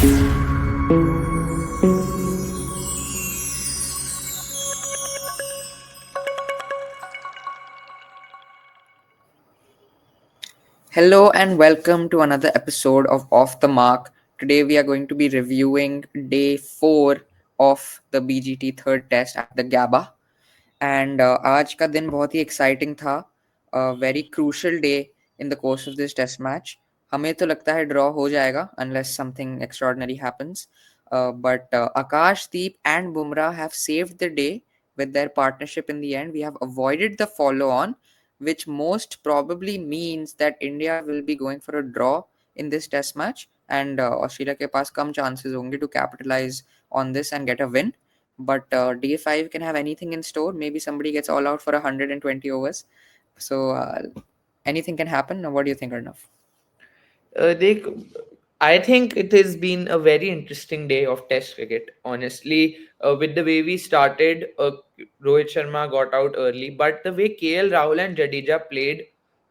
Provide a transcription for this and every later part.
Hello and welcome to another episode of Off the Mark. Today we are going to be reviewing day 4 of the BGT third test at the GABA. And आज का दिन बहुत ही exciting था. A very crucial day in the course of this test match. हमें तो लगता है draw हो जाएगा unless something extraordinary happens. But Akash, Deep and Bumrah have saved the day with their partnership in the end. We have avoided the follow-on, which most probably means that India will be going for a draw in this test match, and Australia के पास कम chances होंगे to capitalize on this and get a win. But day 5 can have anything in store. Maybe somebody gets all out for 120 overs. So anything can happen. What do you think, Arnav? They, I think it has been a very interesting day of Test cricket. Honestly, with the way we started, Rohit Sharma got out early, but the way KL Rahul and Jadeja played,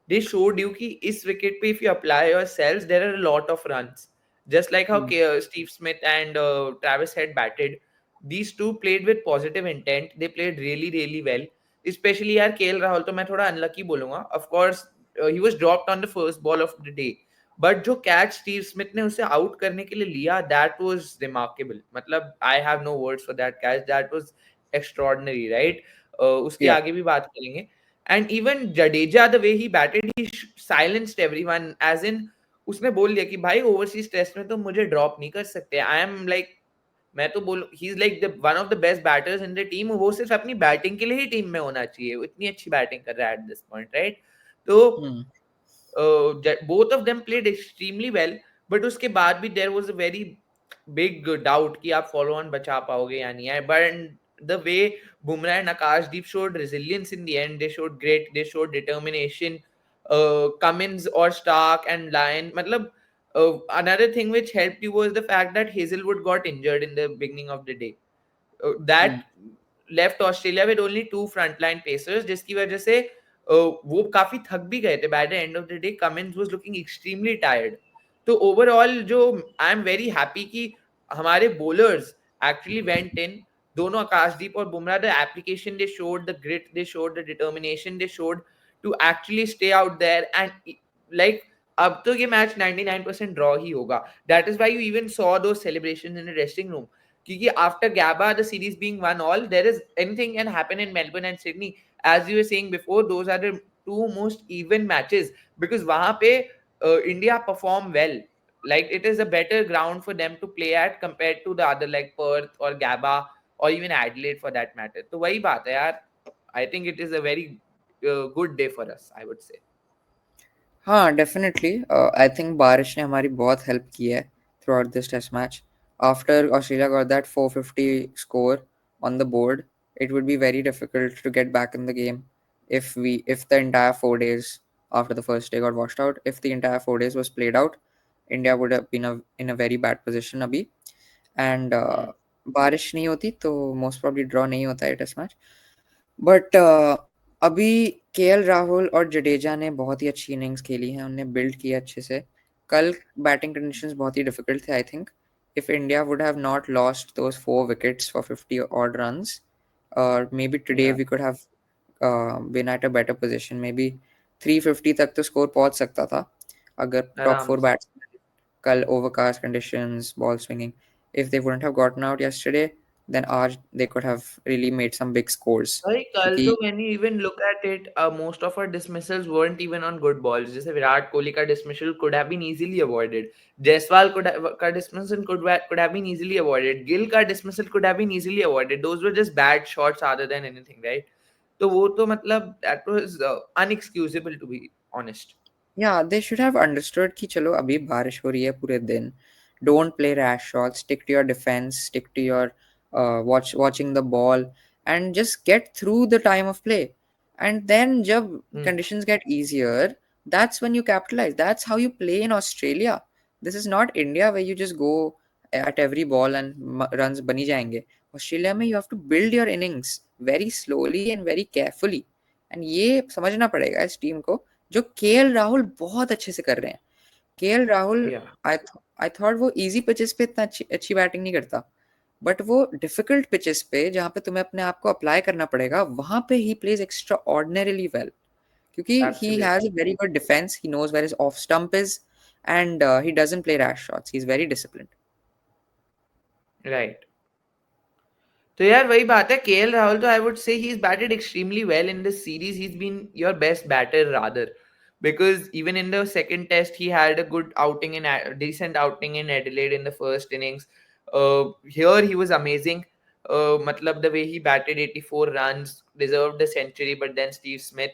they showed you कि इस wicket पे if you apply yourselves, there are a lot of runs. Just like how Steve Smith and Travis Head batted, these two played with positive intent. They played really, really well. Especially यार KL Rahul तो मैं थोड़ा unlucky बोलूँगा. Of course, he was dropped on the first ball of the day. But जो catch Steve Smith ने उसे out करने के लिए लिया दैट वाज रिमार्केबल. मतलब I have no words for that catch. That was extraordinary, right? उसके Yeah. आगे भी बात करेंगे. And even Jadeja the way he batted, he silenced everyone. As in उसने बोल दिया कि भाई ओवरसीज टेस्ट में तो मुझे ड्रॉप नहीं कर सकते. आई एम लाइक, मैं तो बोल, he is like the one of the best batters in the team. वो सिर्फ अपनी बैटिंग के लिए ही टीम में होना चाहिए. वो इतनी अच्छी बैटिंग कर रहा है एट दिस पॉइंट, राइट? तो both of them played extremely well, but उसके बाद भी there was a very big doubt कि आप follow on बचा पाओगे या नहीं है. But the way Bumrah and Akashdeep showed resilience in the end, they showed determination. Cummins or Stark and Lyon, मतलब another thing which helped you was the fact that Hazelwood got injured in the beginning of the day. That left Australia with only two frontline pacers, जिसकी वजह से वो काफी थक भी गए थे. By the end of the day, Cummins was looking extremely tired. तो ओवरऑल जो आई एम वेरी हैप्पी कि हमारे bowlers actually went in. दोनों आकाशदीप और Bumrah, the application they showed, the grit they showed, the determination they showed to actually stay out there. And like, अब तो ये match 99% draw ही होगा. That is why you even saw those celebrations in the dressing room. क्योंकि after Gabba, the series being 1-1, there is anything can happen in Melbourne and Sydney. As you were saying before, those are the two most even matches because वहाँ पे India perform well. Like, it is a better ground for them to play at compared to the other like Perth or Gabba or even Adelaide for that matter. तो वही बात है यार. I think it is a very good day for us, I would say. हाँ, definitely. I think बारिश ने हमारी बहुत हेल्प की है throughout this test match. After Australia got that 450 score on the board, it would be very difficult to get back in the game if the entire 4 days after the first day got washed out. If the entire 4 days was played out, India would have been in a very bad position अभी. And बारिश नहीं होती तो most probably draw नहीं होता है test match. But अभी KL Rahul और जडेजा ने बहुत ही अच्छी इनिंग्स खेली हैं. उन्होंने बिल्ड किया अच्छे से. कल बैटिंग कंडीशंस बहुत ही डिफिकल्ट थे. I think if India would have not lost those 4 wickets for 50 odd runs, maybe today Yeah. we could have been at a better position. Maybe 350 तक तो स्कोर पहुंच सकता था अगर टॉप आराम 4 से. बैट्समैन कल overcast conditions, ball swinging, if they wouldn't have gotten out yesterday, then आज they could have really made some big scores. भाई कल क्योंकि तो when you even look at it, most of our dismissals weren't even on good balls. जैसे विराट कोहली का dismissal could have been easily avoided. Jaiswal का dismissal could have been easily avoided. Gill का dismissal could have been easily avoided. Those were just bad shots other than anything, right? तो वो तो मतलब that was unexcusable, to be honest. yeah, they should have understood कि चलो अभी बारिश हो रही है पूरे दिन. Don't play rash shots. Stick to your defense. Stick to your watching the ball and just get through the time of play. And then जब Hmm. conditions get easier, that's when you capitalize. That's how you play in Australia. This is not India where you just go at every ball and runs बनी जाएंगे. Australia में you have to build your innings very slowly and very carefully. And ये समझना पड़ेगा इस team को जो KL Rahul बहुत अच्छे से कर रहे हैं. KL Rahul, Yeah. I thought वो इजी पिचेस पे इतना अच्छी बैटिंग नहीं करता, बट वो डिफिकल्ट पिचेस पे जहाँ पे तुम्हें अपने आप को अप्लाई करना पड़ेगा वहां पे he plays extra ordinarily well, क्योंकि he has Absolutely. a very good defense, he knows where his off stump is, and he doesn't play rash shots, he's very disciplined. Right. तो यार वही बात है, केएल राहुल तो I would say he is batted extremely well in this series, he is been your best batter rather, because even in the second test he had a good outing in decent outing in Adelaide in the first innings. Here he was amazing. Matlab the way he batted 84 runs, deserved the century, but then Steve Smith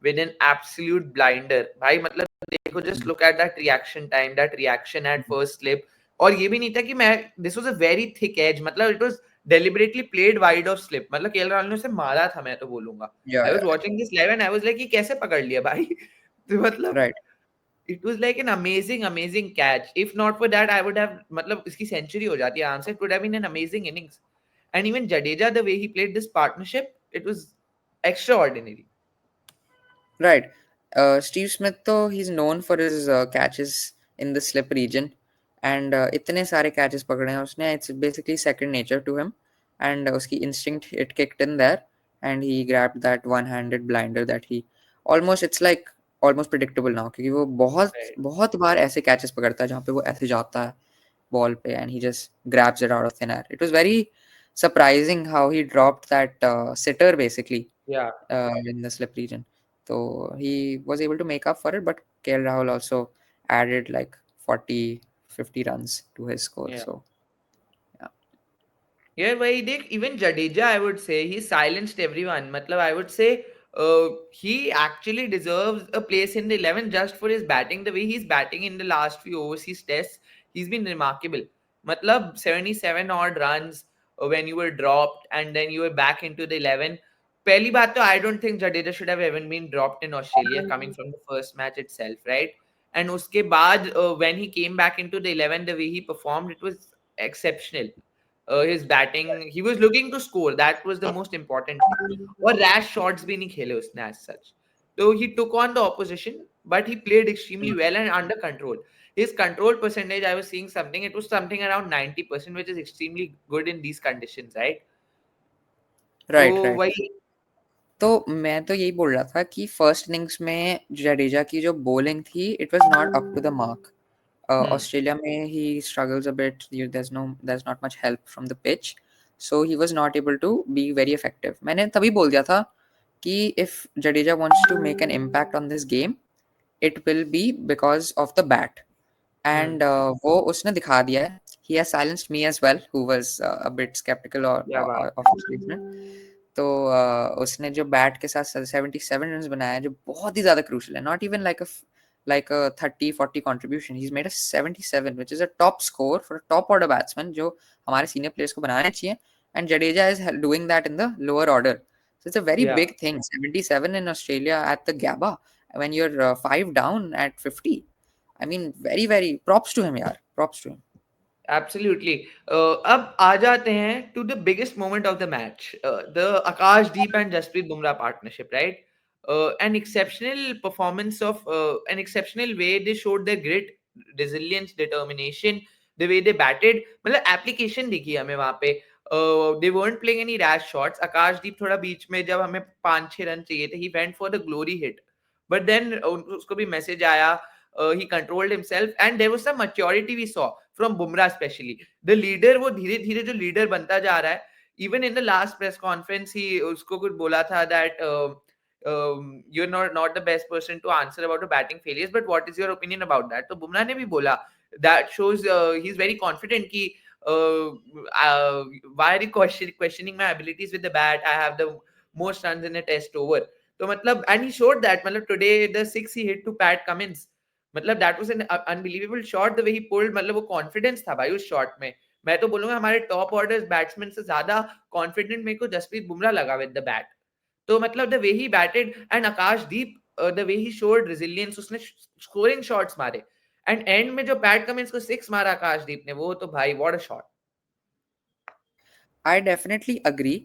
with an absolute blinder. भाई मतलब देखो, just look at that reaction time, that reaction at first slip. और ये भी नहीं था कि मैं, this was a very thick edge, मतलब it was deliberately played wide of slip, मतलब केएल राहुल ने उसे मारा था, मैं तो बोलूंगा. Yeah, I was yeah, watching this live and I was like, ये कैसे पकड़ लिया भाई? तो मतलब right. it was like an amazing catch. If not for that, I would have, मतलब इसकी century हो जाती आराम से. It would have been an amazing innings. And even Jadeja, the way he played this partnership, it was extraordinary. Right. Steve Smith though, he's known for his catches in the slip region, and इतने सारे catches पकड़े हैं उसने, it's basically second nature to him, and उसकी instinct, it kicked in there, and he grabbed that one-handed blinder that he almost, it's like almost predictable now, क्योंकि वो बहुत Right. बहुत बार ऐसे catches पकड़ता है जहाँ पे वो ऐसे जाता है ball पे and he just grabs it out of thin air. It was very surprising how he dropped that sitter basically Yeah. in the slip region. So he was able to make up for it, but KL Rahul also added like 40, 50 runs to his score. Yeah. So yeah. Yeah, why देख, even Jadeja, I would say he silenced everyone. मतलब I would say he actually deserves a place in the 11 just for his batting. The way he's batting in the last few overseas tests, he's been remarkable. मतलब 77 odd runs when you were dropped and then you were back into the 11. पहली बात तो I don't think Jadeja should have even been dropped in Australia coming from the first match itself, right? And उसके बाद when he came back into the 11, the way he performed, it was exceptional. His batting, he was looking to score, that was the most important thing. और rash shots भी नहीं खेले उसने as such. So he took on the opposition, but he played extremely well and under control. His control percentage, I was seeing something, it was something around 90%, which is extremely good in these conditions, right? तो Right, right. वही. तो मैं तो यही बोल रहा था कि फर्स्ट इनिंग्स में जडेजा की जो बॉलिंग थी, it was not up to the mark. Australia में he struggles a bit, there's not much help from the pitch, so he was not able to be very effective. मैंने तभी बोल दिया था कि if Jadeja wants to make an impact on this game, it will be because of the bat. And वो उसने दिखा दिया है. He has silenced me as well, who was a bit skeptical क्या बात. of his placement. तो उसने जो बैट के साथ 77 रन बनाया, जो बहुत ही ज्यादा क्रूशल है. Not even like a 30-40 contribution, he's made a 77, which is a top score for a top order batsman, जो हमारे senior players को बनाने चाहिए, and Jadeja is doing that in the lower order. So it's a very Yeah. big thing. 77 in Australia at the Gabba when you're 5 down at 50. I mean, very, very props to him, yaar. Props to him. Absolutely. अब आ जाते हैं to the biggest moment of the match, the Akashdeep and Jasprit Bumrah partnership, right? An exceptional performance of an exceptional way they showed their grit, resilience, determination, the way they batted. मतलब application दिखी हमें वहाँ पे. They weren't playing any rash shots. Akashdeep थोड़ा बीच में जब हमें 5-6 run चाहिए थे, he went for the glory hit. But then उसको भी मैसेज आया, he controlled himself and there was some maturity we saw from Bumrah especially. The leader, वो धीरे धीरे जो leader बनता जा रहा है. Even in the last press conference, he उसको कुछ बोला था that you're not the best person to answer about the batting failures, but what is your opinion about that? तो बुमराह ने भी बोला, that shows he's very confident कि why are you questioning my abilities with the bat? I have the most runs in a test over. तो मतलब, and he showed that. मतलब today the six he hit to Pat Cummins, मतलब that was an unbelievable shot, the way he pulled. मतलब वो confidence था भाई उस shot में. मैं तो बोलूंगा हमारे टॉप ऑर्डर बैट्समैन से ज्यादा कॉन्फिडेंट मेरे को जसप्रीत बुमराह लगा विद द बैट. तो मतलब the way he batted and Akashdeep, the way he showed resilience, उसने स्कोरिंग शॉट्स मारे एंड एंड में जो पैट कमिंस को सिक्स मारा आकाशदीप ने, वो तो भाई what a shot. I definitely agree.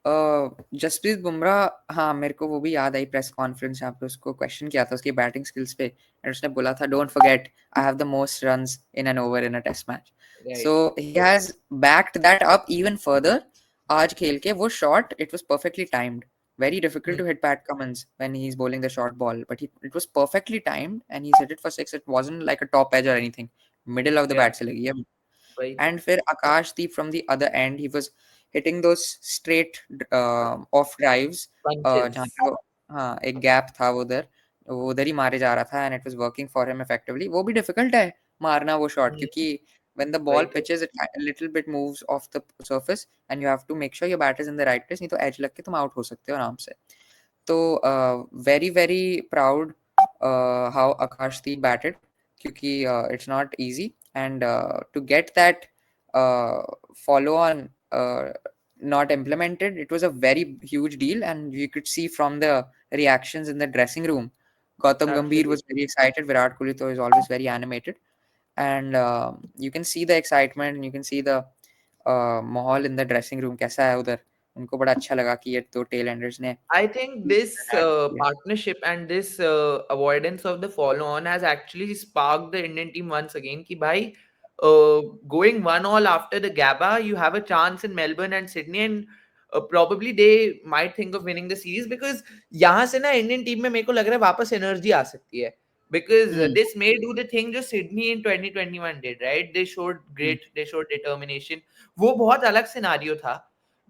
Jasprit Bumrah, हाँ मेरे को वो भी याद आई प्रेस कॉन्फ्रेंस जहाँ पे उसको क्वेश्चन किया था उसकी बैटिंग स्किल्स पे, एंड उसने बोला था don't forget I have the most runs in an over in a test match. Right. So he has backed that up even further. आज खेल के वो shot, it was perfectly timed. Very difficult Hmm. to hit Pat Cummins when he's bowling the short ball, but it was perfectly timed and he's hit it for six. It wasn't like a top edge or anything. Middle of the Yeah. bat se lagi है. वही तो. And फिर Akashdeep from the other end, he was hitting those straight off drives, जहाँ Punches. पे वो, हाँ एक gap था वो उधर ही मारे जा रहा था, and it was working for him effectively. वो भी difficult है मारना वो shot, Hmm. क्योंकि when the वही ball तो. pitches, it a little bit moves off the surface and you have to make sure your bat is in the right place, नहीं तो edge लग के तुम out हो सकते हो आराम से. तो very very proud how Akashdeep batted, क्योंकि it's not easy, and to get that follow on not implemented, it was a very huge deal, and you could see from the reactions in the dressing room. Gautam Gambhir Absolutely. was very excited. Virat Kohli though is always very animated, and you can see the excitement and you can see the माहौल in the dressing room कैसा है उधर. उनको बड़ा अच्छा लगा कि ये दो टेल एंडर्स ने I think this किया. partnership and this avoidance of the follow-on has actually sparked the Indian team once again. कि भाई going 1-1 after the Gabba, you have a chance in Melbourne and Sydney, and probably they might think of winning the series because यहाँ से ना Indian team में मेरे को लग रहा है वापस energy आ सकती है. Because Hmm. this may do the thing जो Sydney in 2021 did, right? They showed Hmm. they showed determination. वो बहुत अलग सिनारियो था.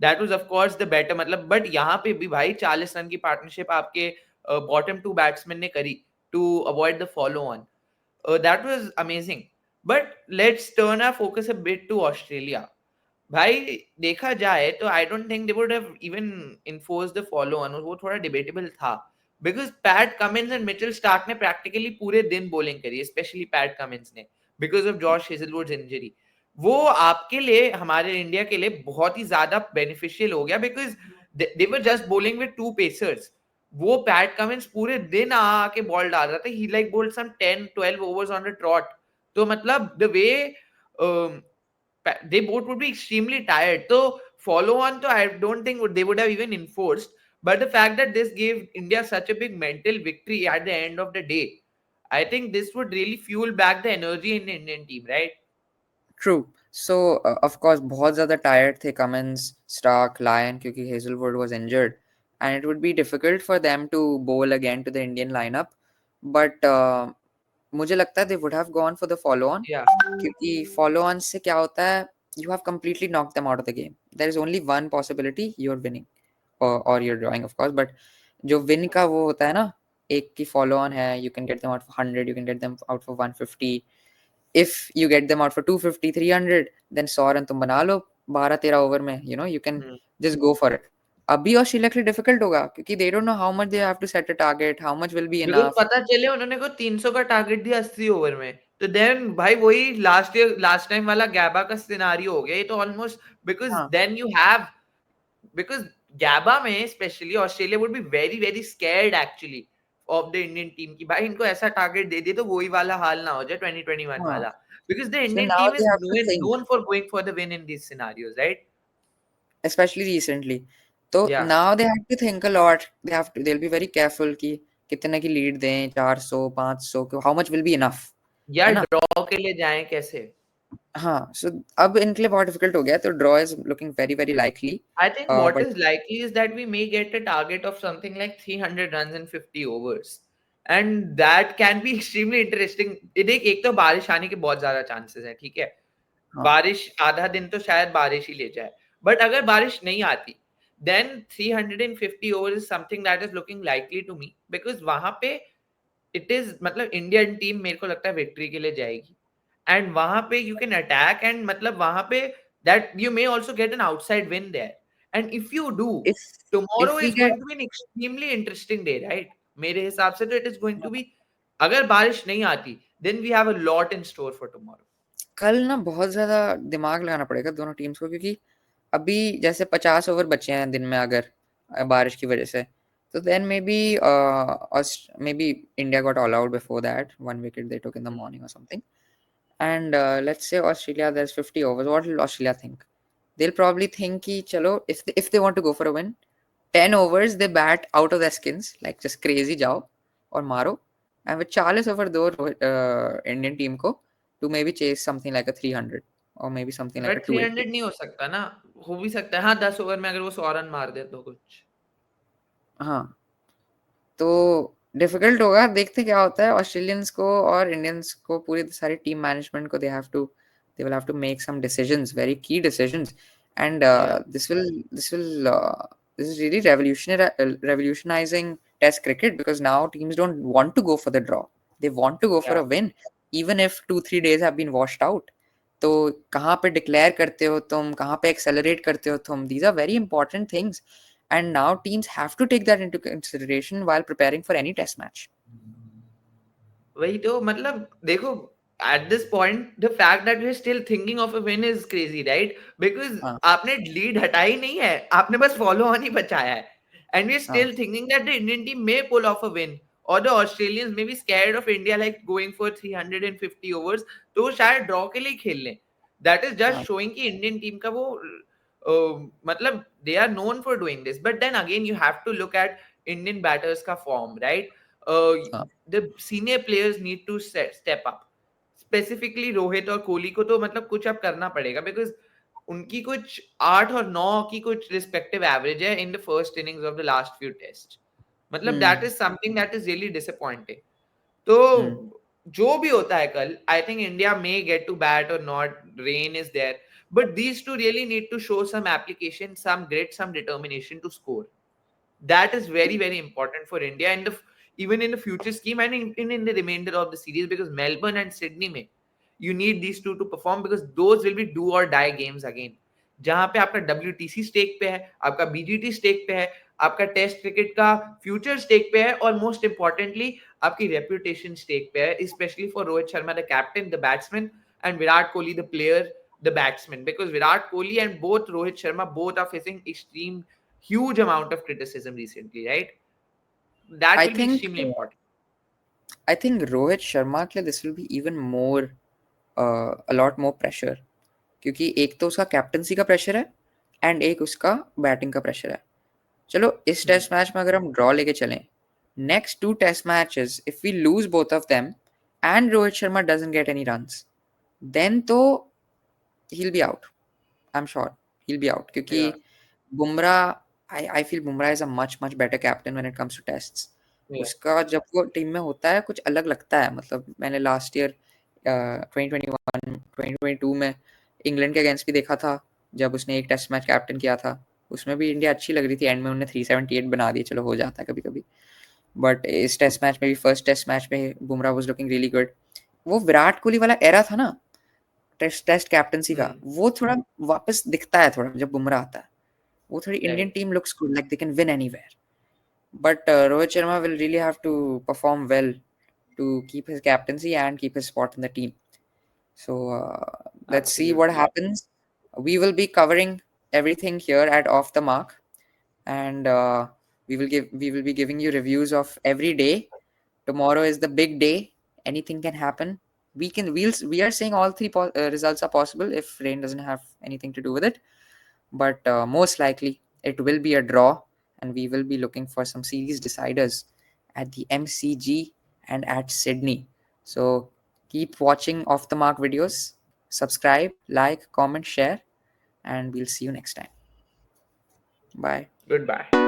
That was of course the better, मतलब बट यहाँ पे भी भाई 40 रन की पार्टनरशिप आपके बॉटम टू बैट्समैन ने करी to avoid the follow on. That was amazing. But let's turn our focus a bit to Australia. भाई देखा जाए तो I don't think they would have even enforce the follow on. वो थोड़ा debatable था because Pat Cummins and Mitchell Starc ने practically पूरे दिन बॉलिंग करी, स्पेशली पैट कमिंस ने, because of Josh Hazlewood's injury. वो आपके लिए, हमारे इंडिया के लिए बहुत ही ज्यादा बेनिफिशियल हो गया because they were just bowling with two pacers. वो पैट कमिंस पूरे दिन आके बॉल डाल रहा था. He like bowled some 10-12 overs on the trot. तो मतलब the way they both would be extremely tired. So follow on to I don't think they would have even enforced. But the fact that this gave India such a big mental victory at the end of the day, I think this would really fuel back the energy in the Indian team, right? True. So of course बहुत ज़्यादा tired थे Cummins, Stark, Lyon, क्योंकि Hazelwood was injured, and it would be difficult for them to bowl again to the Indian lineup. But मुझे लगता है they would have gone for the follow on, Yeah. क्योंकि follow on से क्या होता है, you have completely knocked them out of the game. There is only one possibility, you're winning or you're drawing of course, but जो win का वो होता है ना, एक की follow on है, you can get them out for 100, you can get them out for 150. If you get them out for 250, 300, then 100 run तुम बना लो 12-13 ओवर में, you know, you can just go for it. अभी Australia के लिए difficult होगा क्योंकि they don't know how much they have to set a target, how much will be because enough. पता चले उन्होंने को 300 का टारगेट दिया 80 ओवर में, तो देन भाई वही लास्ट टाइम वाला गैबा का सिनारियो हो गया ये तो ऑलमोस्ट. बिकॉज हाँ then you have, because Gabba में specially Australia would be very very scared actually of the Indian team की भाई इनको ऐसा टारगेट दे दे तो वही वाला हाल ना हो जाए 2021 हाँ. वाला. Because the So Indian now team they is have to think, known for going for the win in these scenarios, right? especially recently. तो Yeah. now they have to think a lot. They'll be very careful कि कितने की lead दें, 400 500, how much will be enough, या है ना. Draw के लिए जाएं कैसे. हाँ, so अब इनके लिए बहुत डिफिकल्ट हो गया, तो draw is looking very very likely. I think what but is likely is that we may get a target of something like 300 runs in 50 overs. And that can be extremely interesting. देख एक तो बारिश आने के बहुत ज्यादा chances है, ठीक है. हाँ बारिश आधा दिन तो शायद बारिश ही ले जाए. बट अगर बारिश नहीं आती then 350 overs is something that is looking likely to me because वहां पे इट इज मतलब इंडियन टीम मेरे को लगता है विक्ट्री के लिए जाएगी. एंड वहां पे यू कैन अटैक एंड मतलब वहां पे that you may also get an outside win there. And if you do, if tomorrow we is get going to be an extremely interesting day, right? मेरे हिसाब से तो it is going to be, अगर बारिश नहीं आती then we have a lot in store for tomorrow. कल ना बहुत ज्यादा दिमाग लगाना पड़ेगा दोनों टीम्स को, क्योंकि अभी जैसे 50 ओवर बचे हैं दिन में, अगर बारिश की वजह से, तो then may be India got all out before that, one wicket they took in the morning और something, and let's say Australia there is 50 overs, what will Australia think? they'll probably think कि चलो if they want to go for a win, 10 overs they bat out of their skins like just crazy जाओ और मारो, and with 40 over दो Indian team को to maybe chase something like a 300 or maybe something like a but 280. 300 नहीं हो सकता ना, हो भी सकता है हाँ 10 ओवर में अगर वो 100 रन मार दे तो कुछ। हाँ, तो डिफिकल्ट होगा, देखते क्या होता है। ऑस्ट्रेलियंस को और इंडियंस को, पूरी सारी टीम मैनेजमेंट को, they will have to make some decisions, very key decisions, and Yeah. this is really revolutionizing test cricket, because now teams don't want to go for the draw, they want to go for Yeah. a win, even if 2-3 days have been washed out. तो कहाँ पे declare करते हो तुम, कहाँ पे accelerate करते हो तुम, these are very important things, and now teams have to take that into consideration while preparing for any test match. वही तो मतलब देखो, at this point the fact that we're still thinking of a win is crazy, right? Because हाँ आपने lead हटाई नहीं है, आपने बस फॉलो ऑन ही बचाया है, and we're हाँ still thinking that the Indian team may pull off a win or the Australians may be scared of India like going for 350 overs, तो वो शायद ड्रॉ के लिए खेल लें। that is just हाँ showing कि इंडियन टीम का वो मतलब they are known for doing this, but then again you have to look at Indian batters का form, right? uh, हाँ the senior players need to step up, specifically Rohit और कोहली को तो मतलब कुछ अब करना पड़ेगा, बिकॉज उनकी कुछ 8 और 9 की कुछ रिस्पेक्टिव एवरेज है in the first innings of the last few test. मतलब that is something that is really disappointing. तो हम्म जो भी होता है कल, I think India may get to bat और not, rain is there, but these two really need to show some application, some grit, some determination to score. That is very very important for India and even in the future scheme and in the remainder of the series, because Melbourne and Sydney में you need these two to perform, because those will be do or die games again, जहां पे आपका WTC stake पे है, आपका BGT stake पे है, आपका टेस्ट क्रिकेट का फ्यूचर स्टेक पे है, और मोस्ट इंपॉर्टेंटली आपकी रेपुटेशन स्टेक पे है, specially for Rohit Sharma the captain, the batsman, and Virat Kohli the player, the batsman, because Virat Kohli and both Rohit Sharma both are facing extreme huge amount of criticism recently, right? That I will be think extremely important. I think Rohit Sharma के लिए this will be even more a lot more pressure, क्योंकि एक तो उसका captaincy का pressure है and एक उसका बैटिंग का प्रेशर है। चलो इस टेस्ट मैच में अगर हम ड्रॉ लेके चलें, next 2 test matches if we lose both of them and Rohit Sharma doesn't get any runs, then तो he'll be out. I'm sure he'll be out, क्योंकि Yeah, Bumrah, I feel Bumrah is a much better captain when it comes to tests. yeah. उसका जब वो team में होता है कुछ अलग लगता है। मतलब मैंने लास्ट ईयर 2021 2022 में इंग्लैंड के अगेंस्ट भी देखा था, जब उसने एक टेस्ट मैच कैप्टन किया था, उसमें भी इंडिया अच्छी लग रही थी, एंड में उन्होंने 378 बना दिए, चलो हो जाता है कभी कभी। बट इस टेस्ट मैच में भी, फर्स्ट टेस्ट मैच में Bumrah was looking really good. वो विराट कोहली वाला एरा था ना टेस्ट कैप्टनसी का, वो थोड़ा वापस दिखता है थोड़ा जब बुमराह आता है। वो थोड़ी Indian Right. Team looks good, like they can win anywhere, but Rohit Sharma will really have to perform well to keep his captaincy and keep his spot in the team. So let's see what Absolutely. happens. We will be covering everything here at Off the Mark, and we will be giving you reviews of every day. Tomorrow is the big day. Anything can happen. We are saying all three results are possible if rain doesn't have anything to do with it, but most likely it will be a draw, and we will be looking for some series deciders at the MCG and at Sydney. So keep watching Off the Mark videos, subscribe, like, comment, share, and we'll see you next time. Bye. Goodbye.